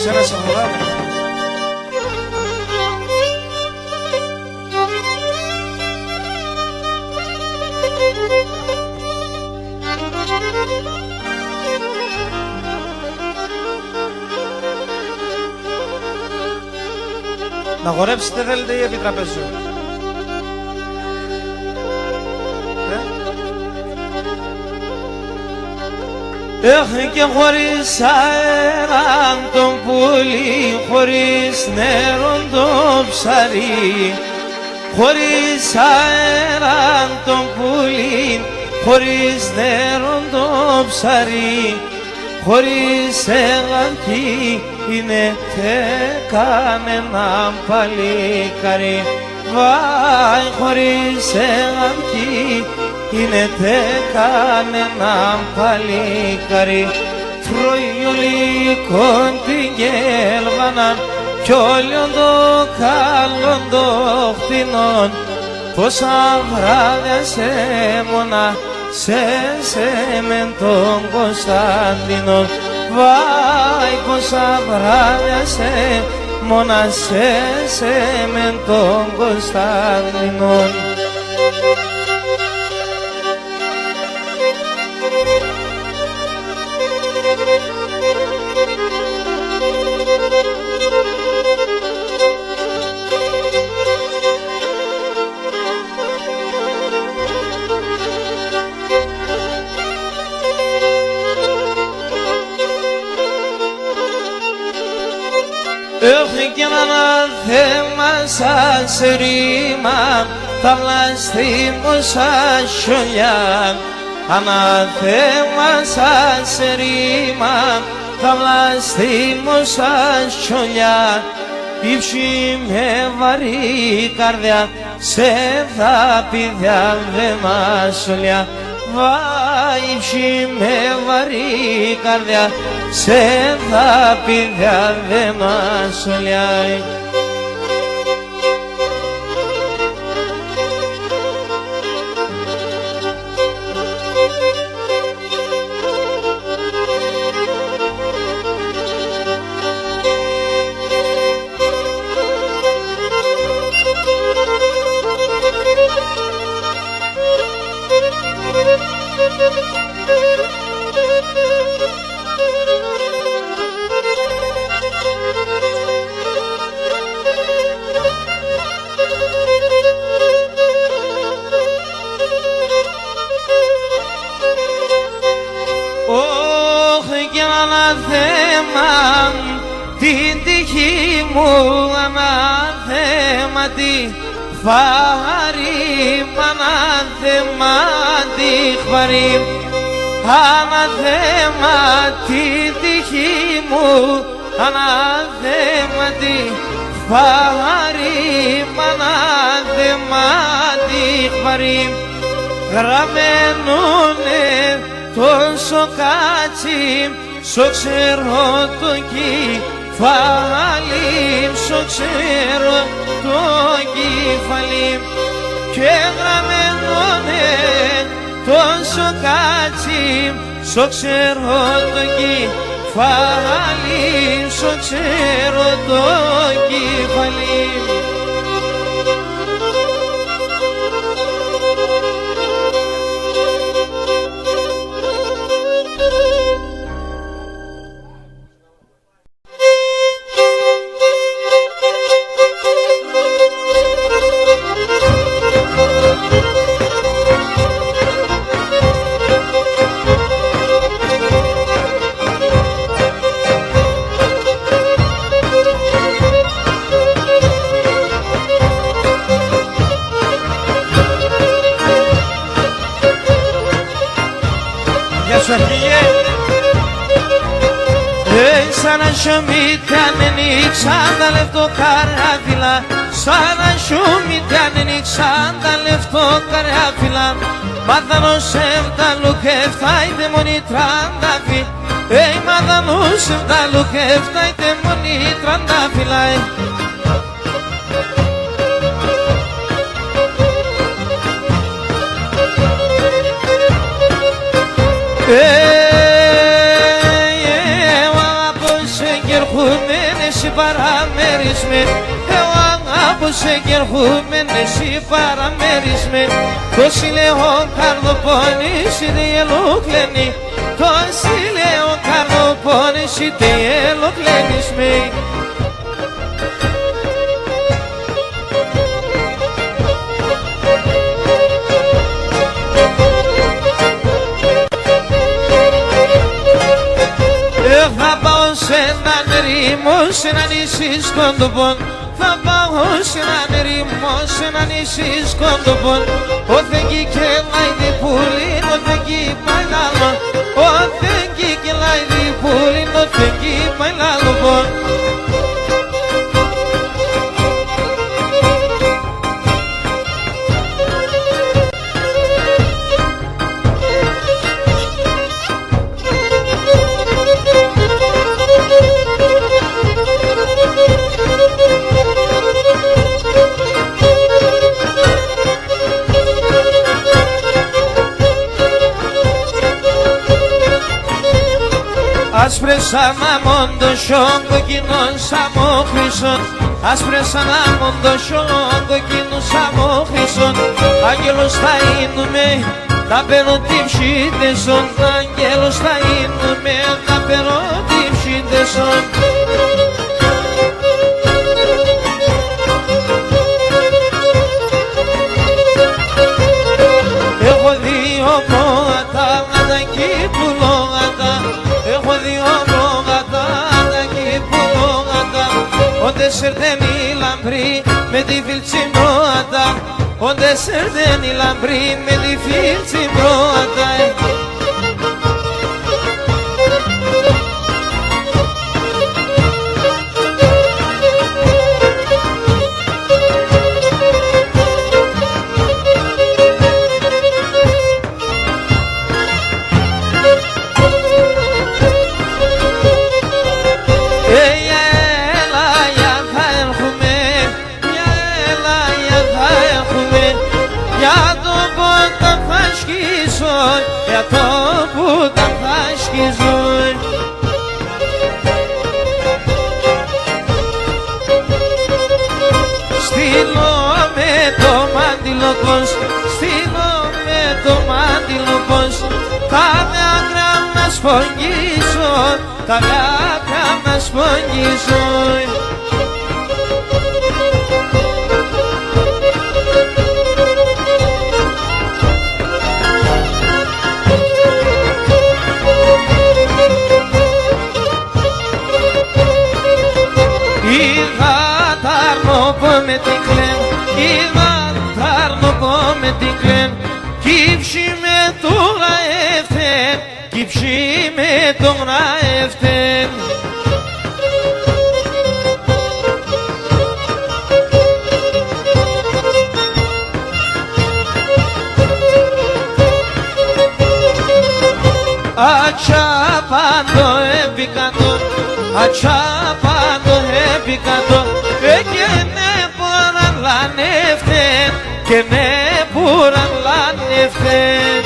Σένα σε φοβάμαι. Να χορέψετε θέλετε ή επί τραπέζιου? Έχει και χωρίς αέρα τον πουλί, χωρίς νερό το ψαρί. Χωρίς αέρα τον πουλί, χωρίς νερό το ψαρί. Χωρίς εγγραφή είναι κανένα παλικάρι. Βάι, χωρίς εγγραφή είναι κανένα παλικάρι. Τρώει ολίκον την γέλβαναν κι όλιον το καλόν το χτινόν. Πόσα βράδια σε μόνα σε μεν τον Κωνσταντίνο. Βάι, πόσα βράδια σε μόνα σε μεν τον Κωνσταντίνο. Έχει κι ένα θέμα σας ρήμα, τα βλαστήμωσα σιολιά. Αναθέμα σας ρήμα, τα βλαστήμωσα σιολιά. Ήψη με βαρύ καρδιά, σε θα πηδιά δε μασολιά. Βάιψη με βαρύ καρδιά, σε θα πηδιά δε μασολιά. Αναθέμα την τύχη μου, αναθέμα τη φάρη, αναθέμα τη χβαρή. Αναθέμα την τύχη μου, αναθέμα τη φάρη, αναθέμα τη χβαρή. Γραμμένουνε τόσο κάτσι, σο ξέρω το κεφάλι, σο ξέρω το κεφάλι. Και γραμμένουνε τόσο κάτσι, σο ξέρω το κεφάλι, σο ξέρω το κεφάλι. Σαν να σου μητάν ανοίξαν τα λεφτό καράβιλα, σαν να σου μητάν ανοίξαν τα λεφτό καράβιλα. Μάθανος εβδα λουκεύτα η δαιμονή τραντάφι, μάθανος εβδα λουκεύτα η δαιμονή τραντάφιλα. With me εσύ παραμέρισμε, εγώ αγάπουσε και ερχούμεν εσύ παραμέρισμε. Τόσοι λέω καρδοπόνης είτε ελοκλένει, τόσοι λέω καρδοπόνης είτε ελοκλένεις με. Θα πάω σε έναν ερήμο, σε ένα νησί σκοντοπών. Θα πάω σε έναν ερήμο, σε ένα νησί σκοντοπών. Όθε εκεί και λαϊδί πουλίν, όθε εκεί πάει λάλο. Όθε εκεί και λαϊδί πουλίν, όθε εκεί πάει λάλο. Άσπρες σαν αμόν το σιόν, κοκκινόν σαν μο χρυσόν. Άσπρες σαν αμόν το σιόν, κοκκινόν σαν μο χρυσόν. Άγγελος θα είνουμε, να παίρνω την ψήντεσον. Άγγελος θα είνουμε, να παίρνω την ψήντεσον. Έχω δύο πρόβατα, να τα κυπουλόγατα. Έχω δύο πρόβατα, τα κυπουλόγατα. Όντε σερδένει λαμπρή με τη φίλτσι πρόβατα. Όντε σερδένει λαμπρή με τη φίλτσι πρόβατα. Για το που τα θα σκίζουν. Στείλω με το μάντιλο πως, στείλω με το μάντιλο πως. Τα δάκρυα να σπογγίσουν, τα δάκρυα να σπογγίσουν. Με την κλέν, είδα τα αρνοπώ με την κλέν. Κύψη με το γαεύτεν, κύψη με το γαεύτεν. Ατσάπαντο επικατό, ατσάπαντο επικατό. Και ναι μποραν λανεύτεν, και ναι μποραν λανεύτεν.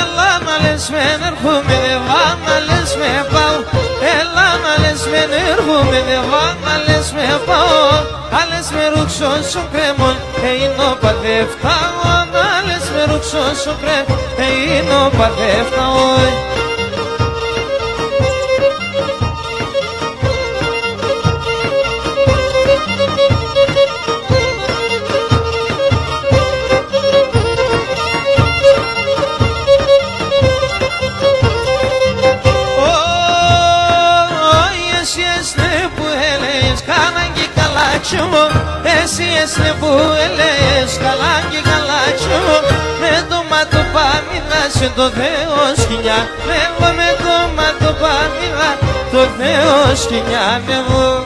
Έλα να λες μεν έρχομαι, δε βά να λες με πάω. Έλα να λες μεν έρχομαι, δε βά να λες με πάω. Άλλες με ρούξω σου κρέμον, είναι ο παδεύταω. Άλλες με ρούξω σου κρέμον, είναι ο παδεύταω. Εσύ έσαι που έλεγες καλά και καλά τσιμό. Με το ματοπάμιδα σε το Θεό σκηνιά. Εγώ με το ματοπάμιδα το Θεό σκηνιά εγώ.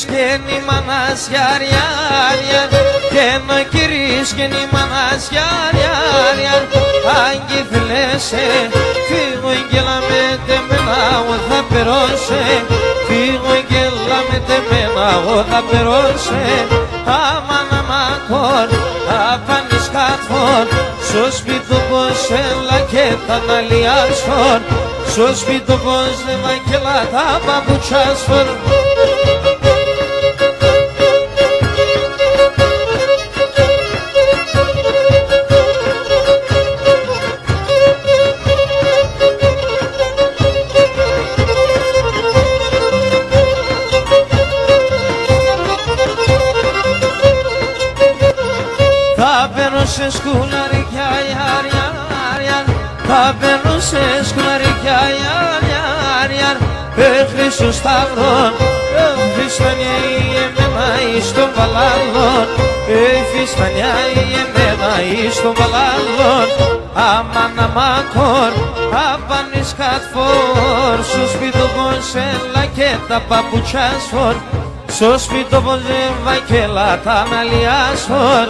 και η μάνας γιαρ γιαρ γιαρ, και να κυρίς και η μάνας γιαρ γιαρ γιαρ, αγγίθλεσαι, φύγω γελά με τεμένα, ο θα περώσε, φύγω γελά με τεμένα, ο θα περώσε, αμάν αμάκον, απάνεις κατφόρ, στο σπίτι πως έλα και τα ναλιάσφορ, στο σπίτι πως έλα και τα παπουτσάσφορ. σε σκουλαρικιά ιαρ ιαρ ιαρ, θα παίρνω σε σκουλαρικιά ιαρ ιαρ ιαρ, Χριστού Σταυρόν, Χριστάνια η εμένα εις τον βαλάλον, Χριστάνια η εμένα εις τον βαλάλον, αμάν αμάκον, απάνεις κατφόρ, στο σπίτι πως έλα και τα παπουτσάσφορ, στο σπίτι πως έλα και τα αναλιάσφορ.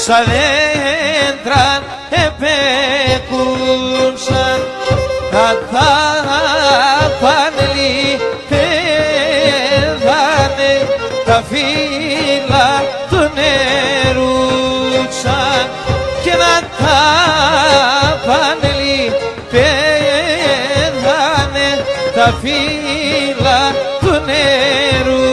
Sa dentro e pecunsan κατάπανε πέδανε τα φύλλα του νερούτσαν και να τάπανε πέδανε τα φύλλα του νερούτσαν.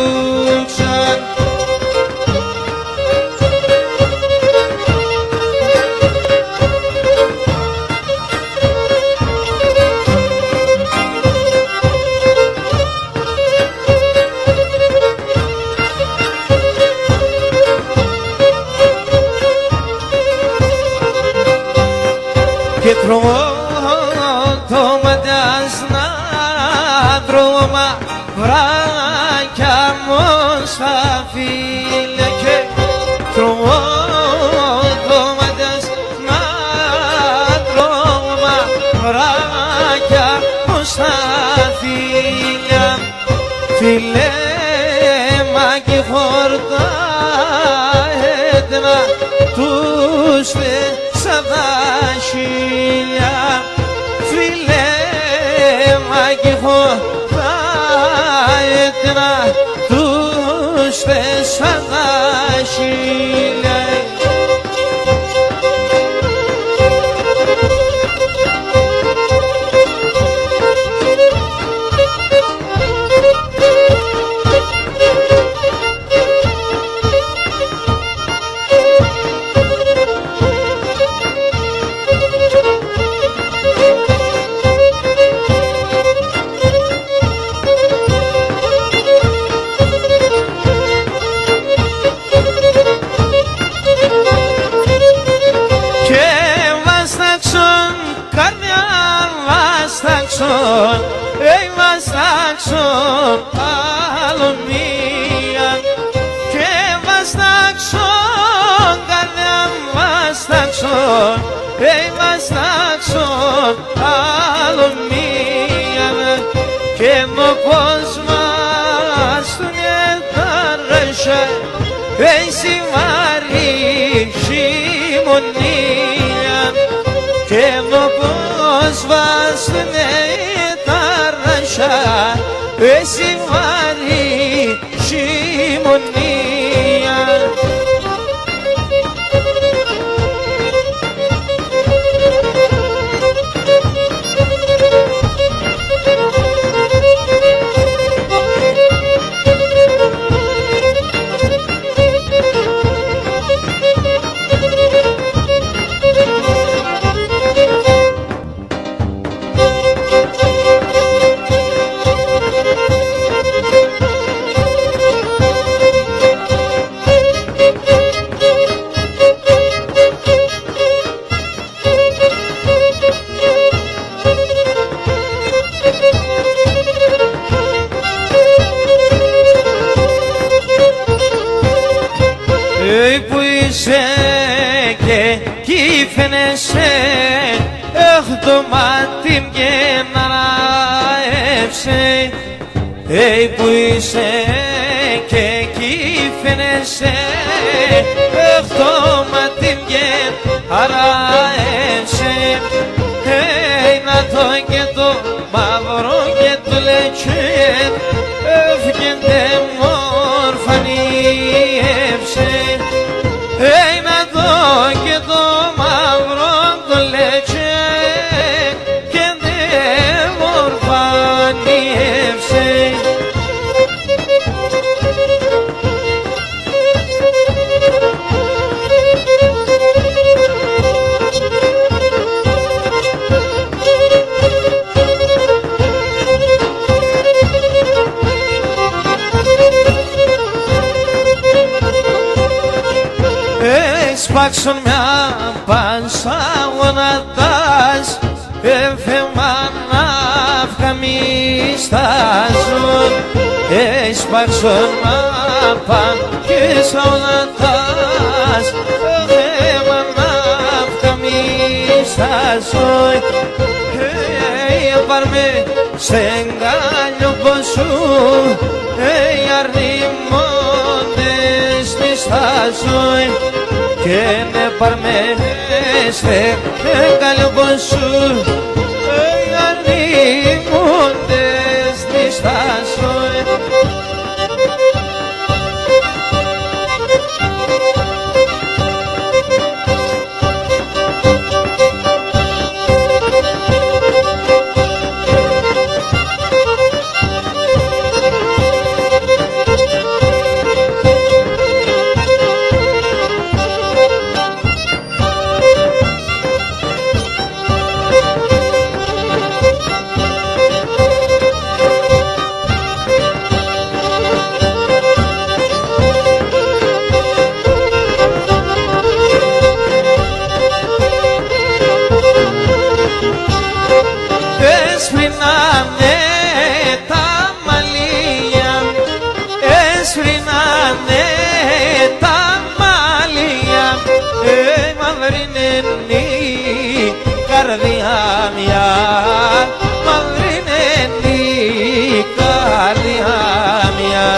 και τρώω το μαντιάσνα δρόμα βράκια μοσαφίλια και τρώω το μαντιάσνα δρόμα βράκια μοσαφίλια φίλε μα και χορτά έτοιμα τους σαν τα χίλια φίλε μα κι έχω τα έτοιμα τους σαν τα χίλια. Βαστάξον άλλο μία και βαστάξον καρδιά βαστάξον βαστάξον άλλο μία και μ' όπως μας τον ετάρεσε έτσι βαρύ χειμωνία και μ' όπως μας τον εσύ βαρύ χειμωνία. Που είσαι και κι φαίνεσαι το μάτι μου και να ραεύσε που είσαι και κι φαίνεσαι το μάτι μου και αραεύσε να το και το μαύρο και το λέξε έφυγεντε μορφανίευσε να το και το μαύρο το λέξε και δε μορφανίευσε. Σπάξον μια πάσα γονατάς έφεμα ναύκα μη στάζουν σπάξον μια πάσα γονατάς έφεμα ναύκα μη στάζουν πάρμε σε γκάλιο ποσού αρνημόντες μη στάζουν και με παρμέστε καλό ποσού αρνημόντες μη στάζουν. είναι η καρδιά μια, μαύρη είναι η καρδιά μια.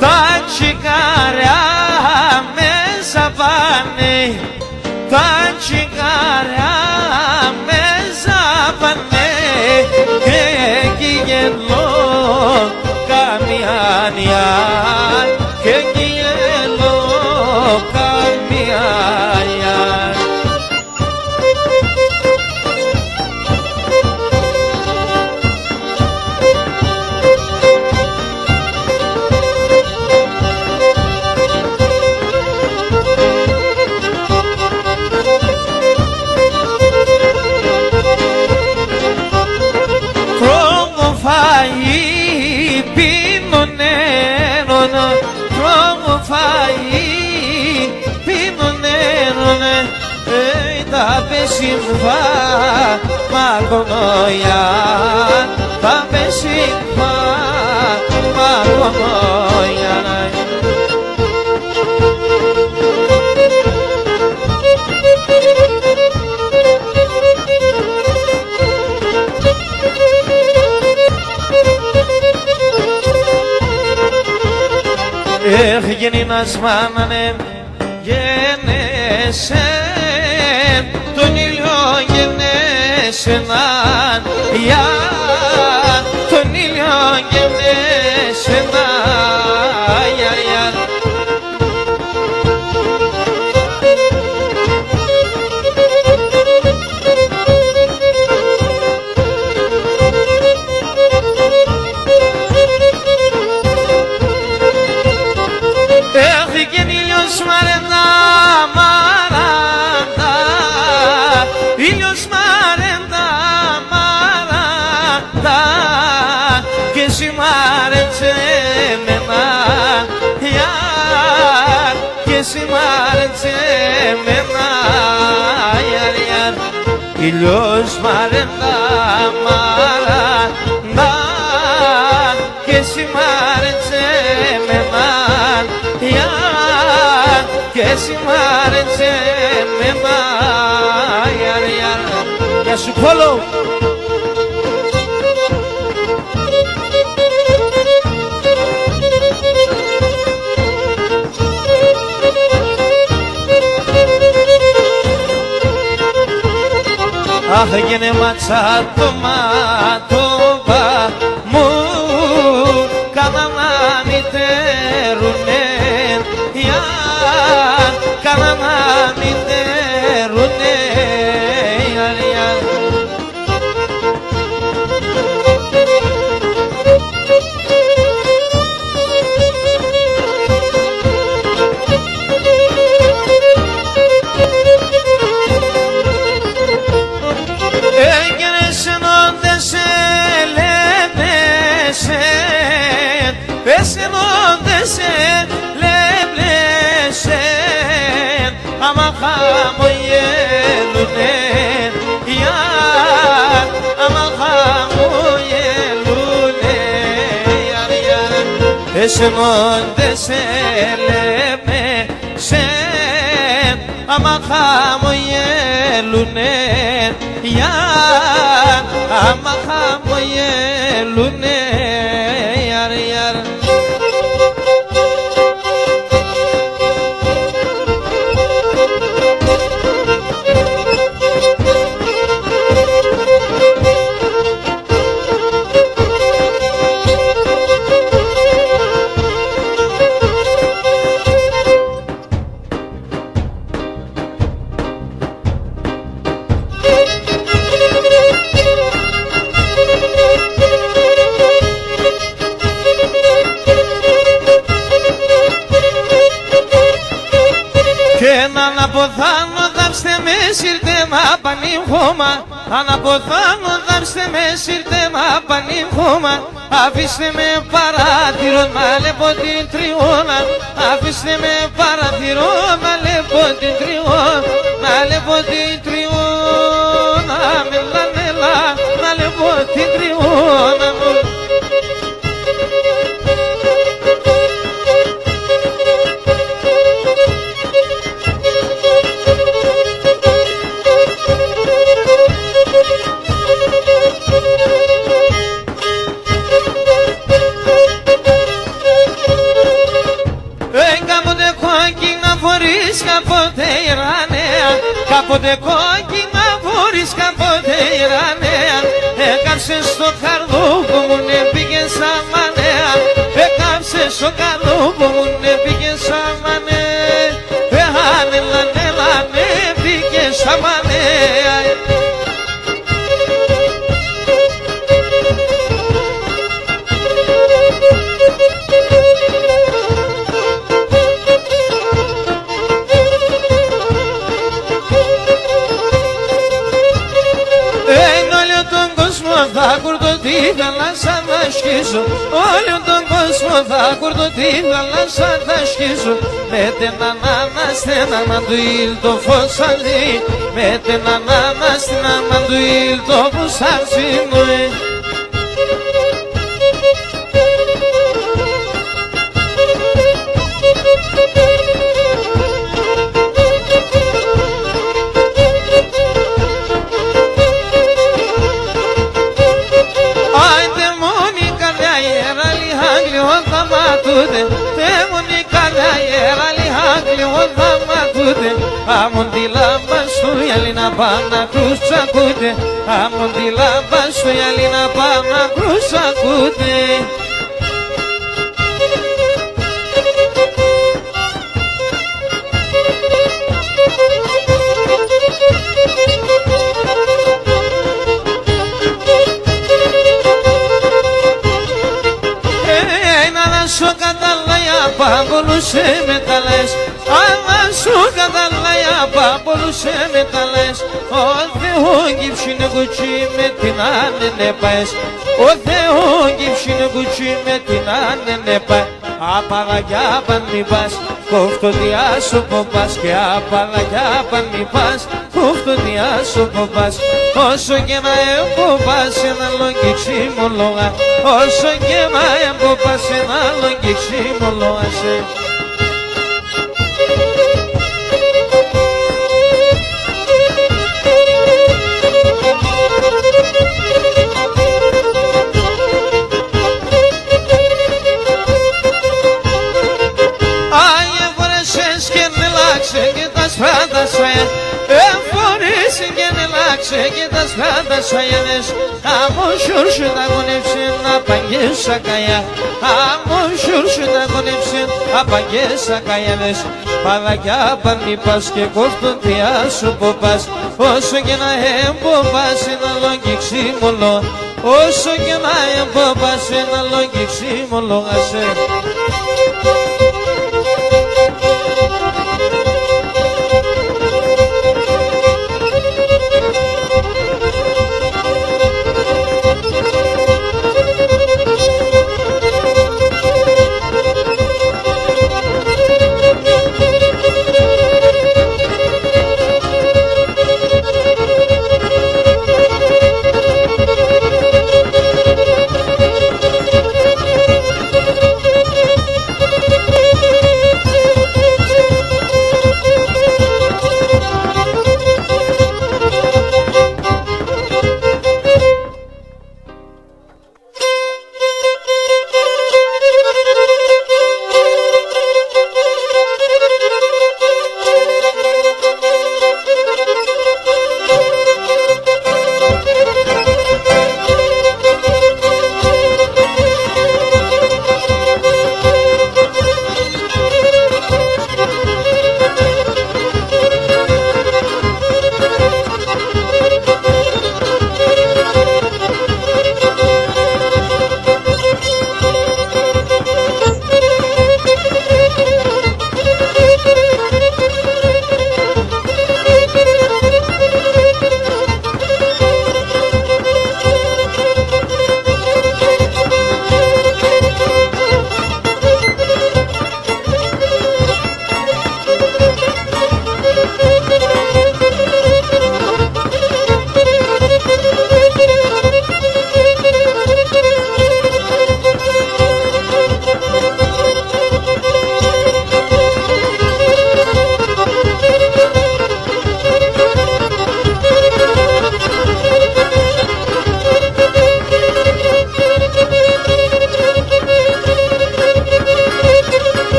Τα τσιγάρα μέσα πάνε, τα τσιγάρα μέσα πάνε και εκεί γελώ καμιάνια, και εκεί γελώ καμιάνια. Πίνω νερό, τρώγω φαΐ, πίνω νερό, τα πεσίμφα μαγωνόια, τα πεσίμφα μαγωνόια. Γεννήνας μάνανε γεννέσαι, τον ήλιο γεννέσαι ναν, για τον ήλιο γεννέσαι ναν, για. Μαρέντα, μαράντα, ήλιος μαρέντα, μαράντα, και εσύ μ' άρεσε εμένα, γιαρ, και εσύ μ' άρεσε εμένα, γιαρ, γιαρ. Ήλιος μαρέντα, μαράντα, και εσύ μ' άρεσε εμένα, γιαρ, και εσύ μ' άρεσε εμένα, γιαρ, γιαρ. Γεια σου Πόλο. Αχ, γίνε ματσά το μάτωπα μου, κάνα να μητερουνε, κάνα να μητερουνε, γιαρ, γιαρ. Έγινες ενώ δεν σε λένεσαι, πες ενώ δεν σε λένεσαι, άμα χαμογελουνε, γιαρ, άμα χαμογελουνε, γιαρ, γιαρ. Πες ενώ δεν σε λένεσαι, άμα χαμογελουνε, γιαρ, άμα χαμογελουνε, γιαρ, γιαρ. Αναποθάνω δάψτε με σύρτε μα πανύχωμα, αναποθάνω δάψτε με σύρτε μα πανύχωμα, αφήστε με παράθυρο να λέπω την τριώνα, αφήστε με παράθυρο να λέπω την τριώνα, να λέπω την τριώνα, μελά, μελά, να λέπω την τριώνα. Κάποτε κόκκινα βόρεις, κάποτε ιερανέα. Έκαψες στο καρδούκο μου, ναι πήγες σαν μανέα. Έκαψες στο καρδούκο μου, ναι πήγες σαν μανέα. Έλανε, πήγες σαν μανέα. Θα κουρτώ τη θάλασσα θα σκίσω, όλο τον κόσμο θα κουρτώ τη θάλασσα θα σκίσω. Με την ανάνα στην άμα του ήλ το φως αλλή, με την ανάνα στην άμα του ήλ το φως αλλή. Άμον τη λάμπα στο γυαλί να πάω να κρουσακούτε. Άμον τη λάμπα στο γυαλί να πάω να κρουσακούτε. Να σου καταλάγια παμπολούσε με τα λες. Άμα σου καταλάγια παμπολούσε με τα λες. Ο Θεός γύψινε κουτσί με την άνενε παες. Ο Θεός γύψινε κουτσί με την άνενε παες. Απαραγιά παν μη πας, κόφτω διάσωπο πας. Και απαραγιά παν μη πας, κόφτω διάσωπο πας. Όσο και να εμποπάς ένα λόγκι λόγα, όσο και να εμποπάς ένα λόγκι ξύμολογα. Άγιε φορέσες και νελάξε και τα σπάτα σου. Εφορήσει και νελάξε και τα σπάτα σου. Άμμο σιούρσου τα γονεύσε να παγγέσα καία. Άμμο σιούρσου τα γονεύσε να παγγέσα καία. Παρακιά πανί πας και κόφτον τιά σου ποπάς. Όσο και να εμποπάς ένα λόγκι ξύμολο. Όσο και να εμποπάς ένα λόγκι ξύμολογασε.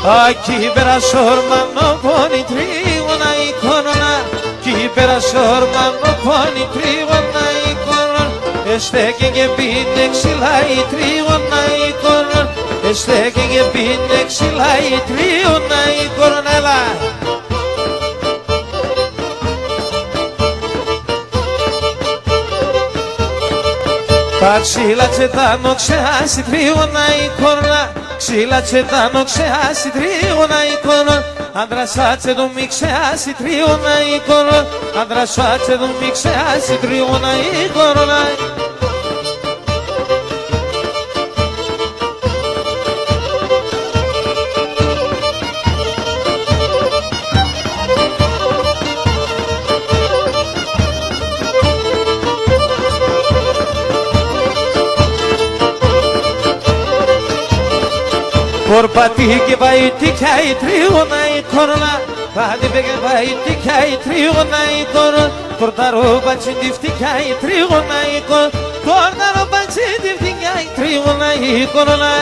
Aquí verás hermano poni trigona y corona. Aquí verás hermano poni trigona y corona. Este que viene xila y trigona y corona. Este que viene xila y trigona y corona. Τα ξύλα τσετάνο ξεάσει τρίγωνα εικόνα. Ξύλα τσετάνο ξεάσει τρίγωνα εικόνα. Αντρασάτσε το μη ξεάσει τρίγωνα εικόνα. Αντρασάτσε το μη ξεάσει τρίγωνα εικόνα. Por pati que vai te cai triona e corona. Pati que vai te cai triona e corona. Por daroba te difti cai triona e corona. Por daroba te difti cai triona e corona.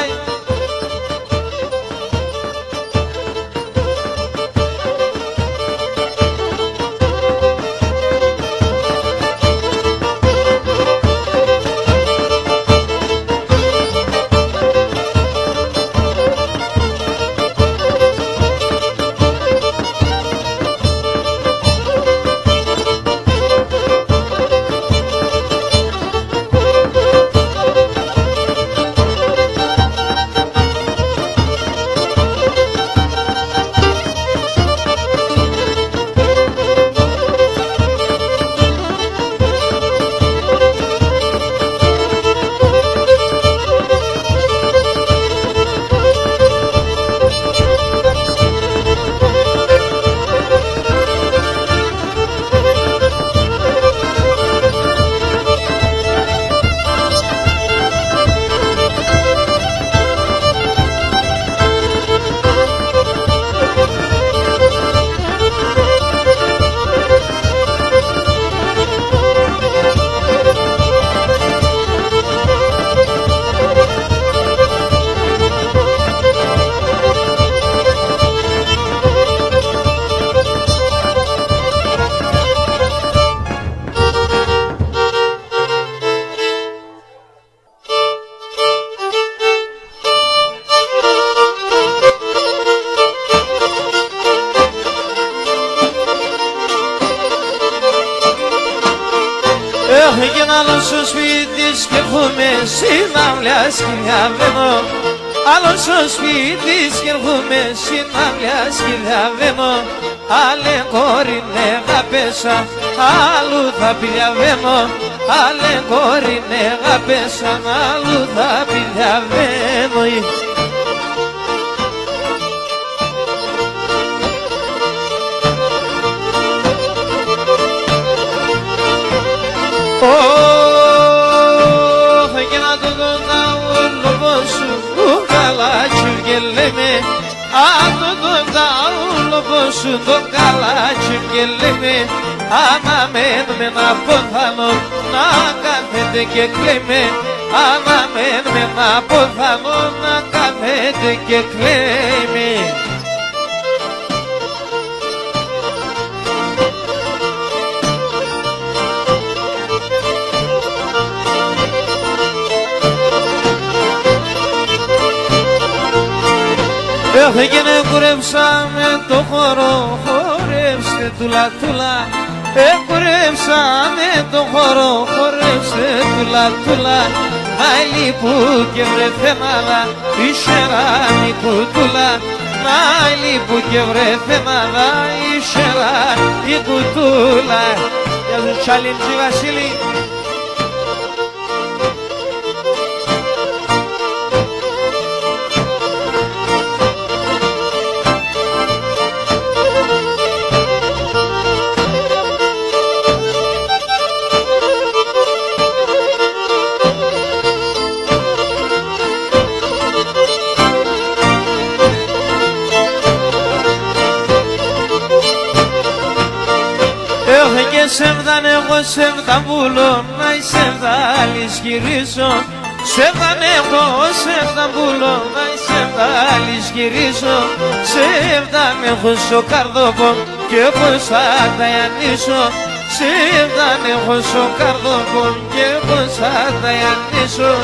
Έχει ένα άλλο στο σπίτι και έρχομαι συναυλιά σκυλιαβαίνω. Άλλο στο σπίτι και έρχομαι συναυλιά σκυλιαβαίνω. Άλλε κορινέγα πέσα, άλλου θα πηλιαβαίνω. Άλλε κορινέγα πέσα, άλλου θα πηλιαβαίνω. Και να το δω όλο πόσο καλά τσιρκελέμε. Αν το δω όλο πόσο το καλά τσιρκελέμε. Αναμένουμε να ποθάνω να κάθεται και κλαίμε. Αναμένουμε να ποθάνω να κάθεται και κλαίμε. Έγινε κουρέψαμε το χώρο, χορέψτε τουλα τουλα. Κουρέψαμε το χώρο, χορέψτε τουλα τουλα. Νάιλι που και βρε θέμαδα, η σεράνη κουτούλα. Νάιλι που και βρε θέμαδα, η σεράνη κουτούλα. Για τους Τσαλίντζι Βασίλη. Και σεβδάν εγώ σεβδαμπούλο, να σεβδάλης γυρίσω. Σεβδάν εγώ σεβδαμπούλο, να σεβδάλης γυρίζω, ψεύδα με έχω στο καρδόβο και πως θα τα ιαννήσω. Ψεύδα με έχω στο καρδόβο και πως θα τα ιαννήσω.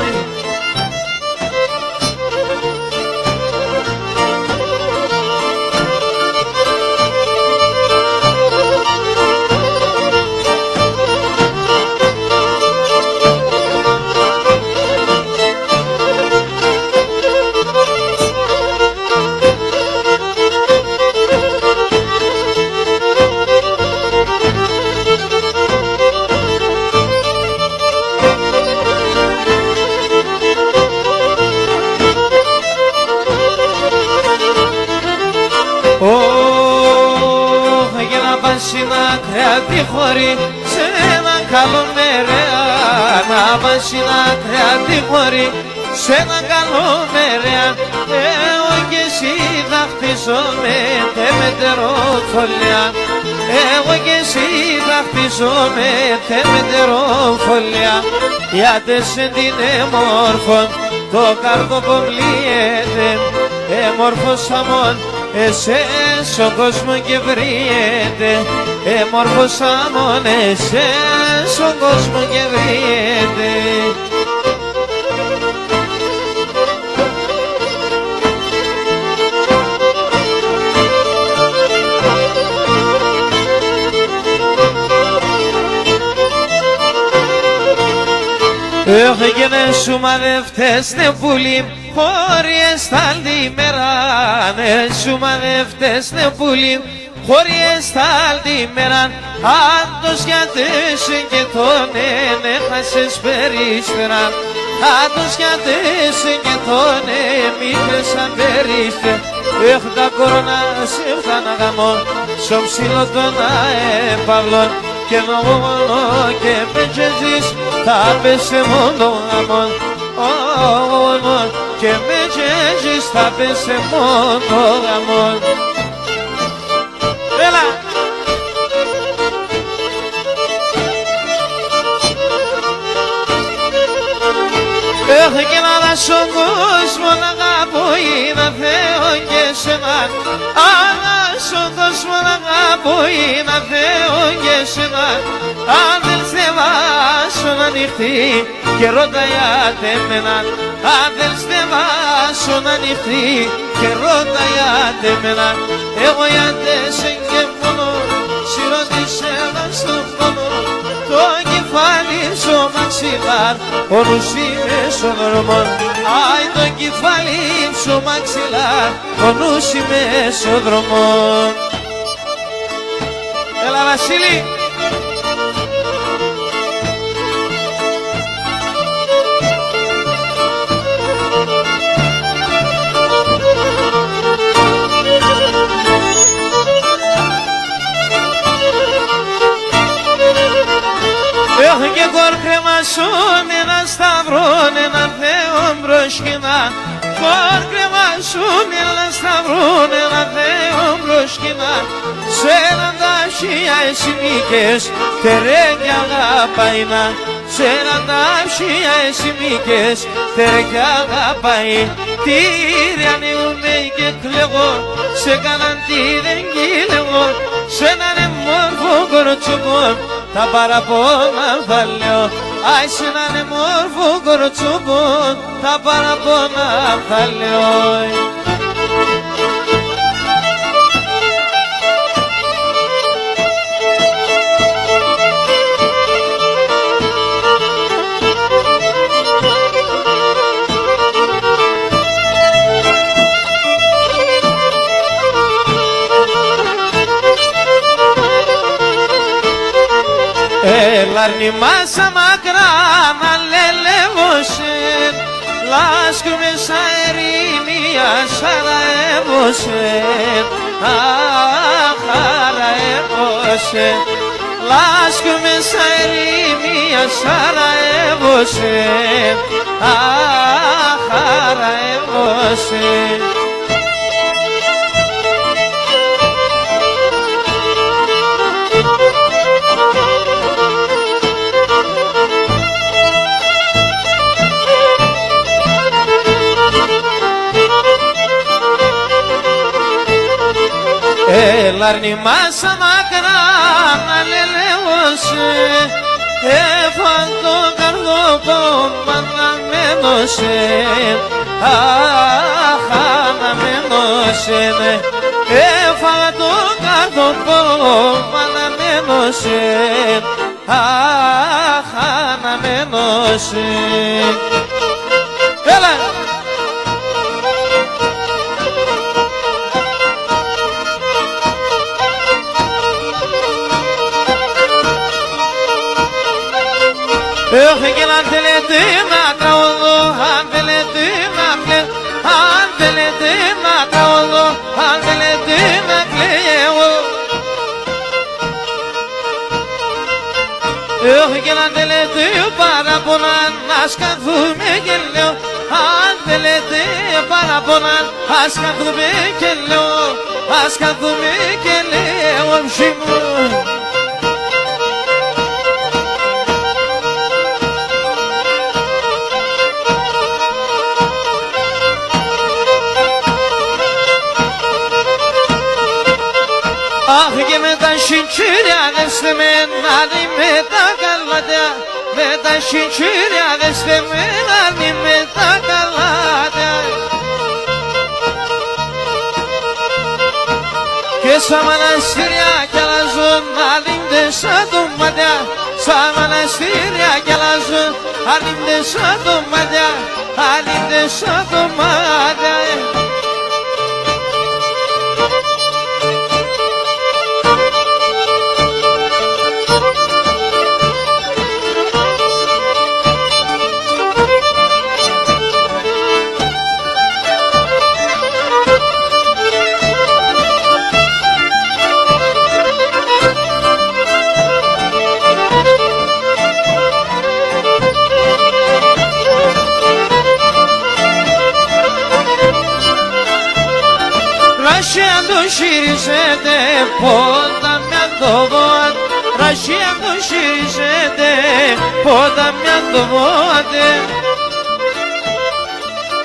Για να πας στην άκρη τη χώρη σε έναν καλό μερέα, να πας στην άκρη τη χώρη σε έναν καλό μερέα. Εγώ και εσύ θα χτίζομαι με τεροφολιά, εγώ και εσύ θα χτίζομαι με τεροφολιά. Γιατί σε την εμόρφων το καρδόβο μλύεται, εμόρφωσα μόν εσές στον κόσμο και βριέται, εμόρφωσα μόν εσές στον κόσμο και βριέται. Έχω και να σου μαδευτές ναι πουλί, χωρίς τα άλλη μέρα, ναι σου μαδευτές ναι πουλί, χωρίς τα άλλη μέρα. Αν το σκιατέσαι και τον έχασες περίσφαιρα, αν το σκιατέσαι και τον μήχες σαν περίσφαιρα. Έχω τα κορώνα σε φτάνα γαμό, στο ψηλό των αεπαυλών, και μόνο και πεντζεζείς θα πέσε μόνο γαμόν. Και με τζέζεις θα πέσε μόνο γαμόν. Έλα! Έχω και να δω στον κόσμο να αγαπώ ή να θέλω και σένα. Αλλά στον κόσμο να αγαπώ ή να θέλω και σένα. Αν δεν στεβάσω να ανοιχτεί και ρώτα γιατί εμένα. Αν δεν στεβάσω να ανοιχτεί και ρώτα γιατί εμένα. Εγώ γιατί σε και μόνο σιρώτησε να στον πόνο. Το κεφάλι στο μαξιλάρ, ο νους είμαι στο δρόμο. Άι το κεφάλι στο μαξιλάρ, ο νους είμαι στο δρόμο. Έλα Βασίλη! Έχω και κορκρεμασούν ένα σταυρόν, ένα Θεό μπροσκινά. Κορκρεμασούν ένα σταυρόν, ένα Θεό μπροσκινά. Σε έναν ταύσια εσύ μήκες, τερέγια αγαπαϊνά. Σε έναν ταύσια εσύ μήκες, τερέγια αγαπαϊ. Τι διανύουμε και κλαίγω, σε κάναν τι δεν κύλεγω. Σε έναν μόρφο κοροτσοκό, τα παραπόνα θα λέω. Άι σε έναν μόρφο κοροτσοκό, τα παραπόνα θα λέω. Έλαρνη μάσα μακρά να λελεύωσεν, λάσκουμε σαν ερήμια σαραεύωσεν. Αχ, χαραεύωσεν, λάσκουμε σαν ερήμια σαραεύωσεν. Αχ, χαραεύωσεν. Έλαρνη μάσα μακρά να λελεύωσε, έφαγε το καρδοπόμα να μένωσε, αχ, αναμένωσε, έφαγε το καρδοπόμα να μένωσε, αχ, αναμένωσε. Έλα! Και να θέλετε να τραγωδώ, αν θέλετε να κλαίω, αν θέλετε να τραγωδώ, αν θέλετε να κλαίω. Και να θέλετε παραπονά, να σκαθούμε και λέω, αν θέλετε παραπονά, ας καθούμε και λέω, ας καθούμε και λέω, ψή μου. Αχ και με τα σιντσίρια δέστε με να με τα καλάτια, με τα σιντσίρια δέστε με να με τα καλάτια. Και στα μοναστήρια κι αλλάζουν αλήμτες σαν το μάτια, στα μοναστήρια κι αλλάζουν αλήμτες σαν το μάτια, αλήμτες σαν το μάτια. Şirizede podam yandovad, Raşiyam do şirizede podam yandovad.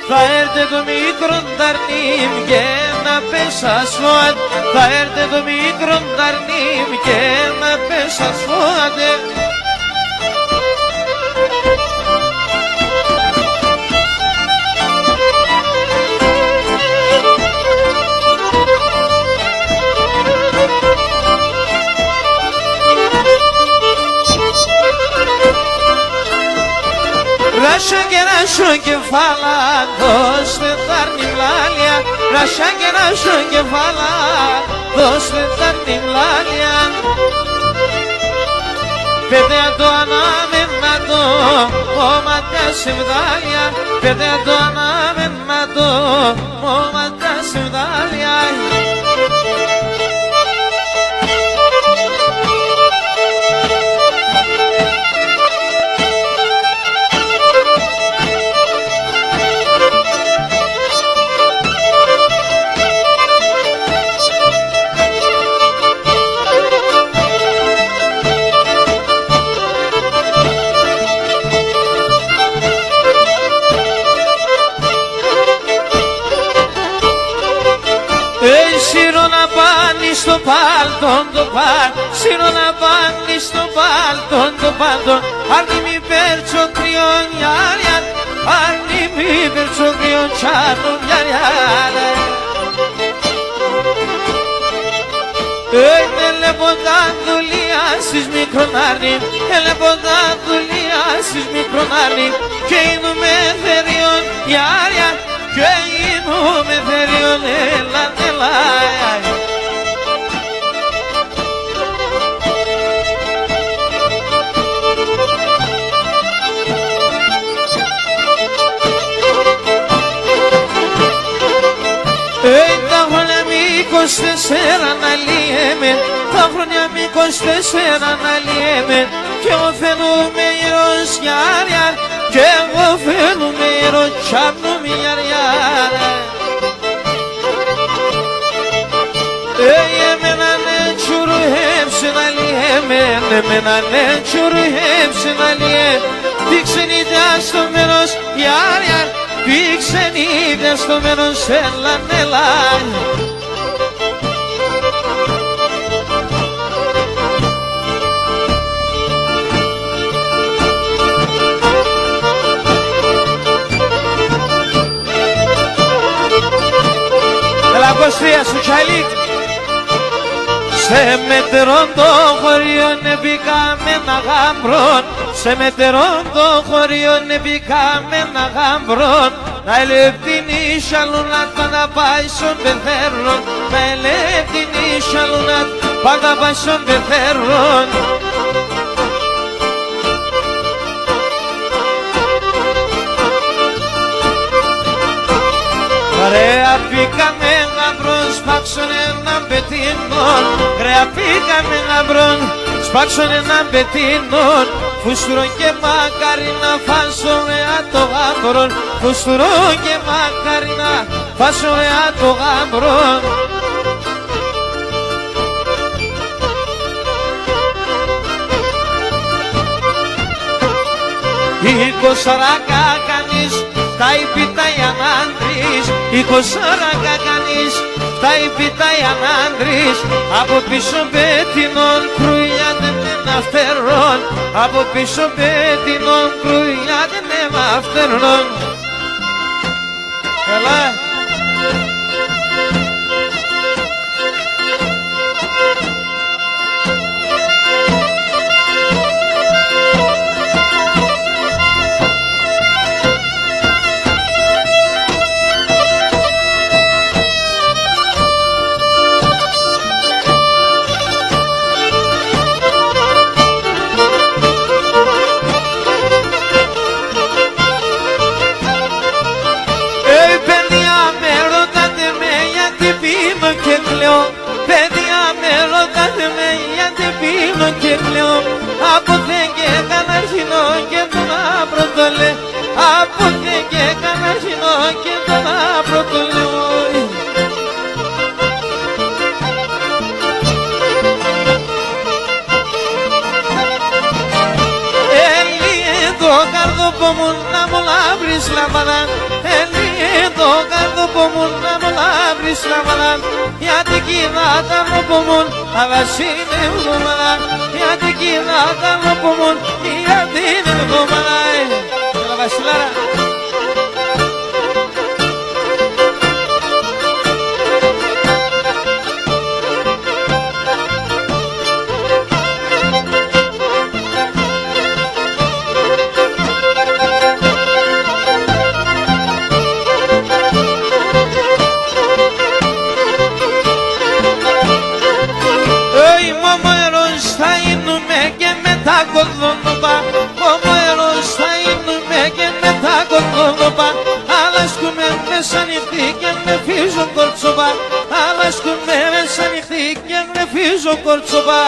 Θα έρθει το μικρό νταρνίμ και να πέσα σφόντ, θα έρθει το μικρό νταρνίμ και να πέσα σφόντ. Ράσια και ράσιο κεφάλα, δώστε θάρνη μλάλια, ράσια και ράσιο κεφάλα, δώστε θάρνη μλάλια. Παιδιά το ανάμενατο, μόματα συμβδάλια, παιδιά το ανάμενατο, μόματα συμβδάλια. Σύρω να πάνει στο πάλτον το παλ, σύρω να πάνει στο πάλτον το πάλτον, αρνη μη πέρτσο κρυόν γιάριαν, αρνη μη πέρτσο κρυόν τσάρνον γιάριαν. Ελεποντά δουλειά στις μικρονάρνη, ελεποντά δουλειά στις μικρονάρνη, και είναι θεριόν γιάριαν, και είναι θεριόν έλα. Τα χρόνια μήκος 4 να λύεμεν, τα χρόνια μήκος 4 να λύεμεν, κι εγώ φαίνομαι ήρος γιάριαν, κι εγώ φαίνομαι ήρος τσάπνομαι γιάριαν. Εμένα ναι τσουρουέψε να λύεμεν, εμένα ναι τσουρουέψε να λύεμεν, τι ξενίδια στο μέρος γιάριαν, τι ξενίδια στο μέρος έλαν έλαν. Κωστία σου Τσαλίκ. Σε μετερών το χωριό μπήκαμε ένα γάμπρον, σε μετερών το χωριό μπήκαμε ένα γάμπρον, να ελεύθυνη σαλουνάτ πάντα πάει στον πεθέρον, να ελεύθυνη σαλουνάτ πάντα πάει στον πεθέρον. Ωραία πήγαμε γαμπρόν, σπάξον έναν πετίνον. Ωραία πήγαμε γαμπρόν, σπάξον έναν πετίνον. Φουστρών και μακαρίνα φάσω ωραία το γαμπρόν. Φουστρών και μακαρίνα φάσω ωραία το γαμπρόν. Εικοσαράκα κανείς, τα υπήτα οι ανάντρης. Εικοσαράκα κανείς, τα υπήτα οι ανάντρης. Από πίσω πέτεινον κρουλιάτε με αυτερών. Από πίσω πέτεινον κρουλιάτε με αυτερών. Έλα. Παιδιά με ρωτάτε με γιατί πίνω και κλαίω. Από δεν και έκανα αρχινό και τον άπρο το λέω. Από δεν και έκανα αρχινό και τον άπρο το λέω. Το καρδόπο μου να μου λάβρεις λαμπαδά. Το καρδόπο μου να μου λάβρεις λαμπαδά. Γιατί κοίτα τα νοπομούν, αλλά είναι εβδομάδα. Γιατί κοίτα τα νοπομούν, γιατί είναι εβδομάδα. Έλα Βασιλάρα. Μέσα νυχτή και με φύζω κορτσοβά. Αλλάσκουμε μέσα νυχτή και με φύζω κορτσοβά.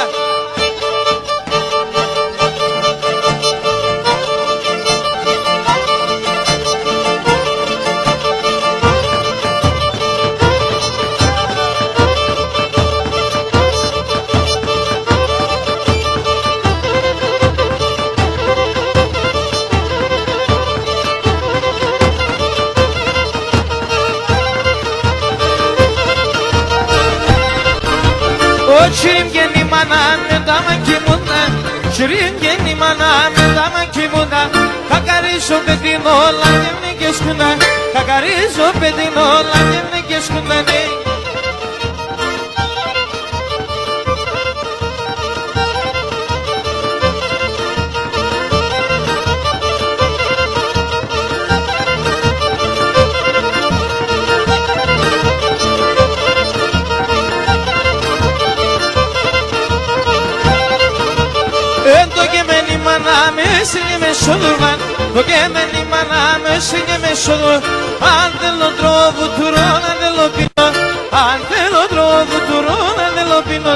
Şirin geni mana me dama kimunda, şirin geni mana me dama kimunda. Kakarizo pedino la ne geskuna, kakarizo pedino la ne geskuna ne. Signe me soduvan, το κέμενι μανά με signe me soduvan. Αν θέλω τρόβου τουρών, αν θέλω πίνω, αν θέλω τρόβου τουρών, αν θέλω πίνω.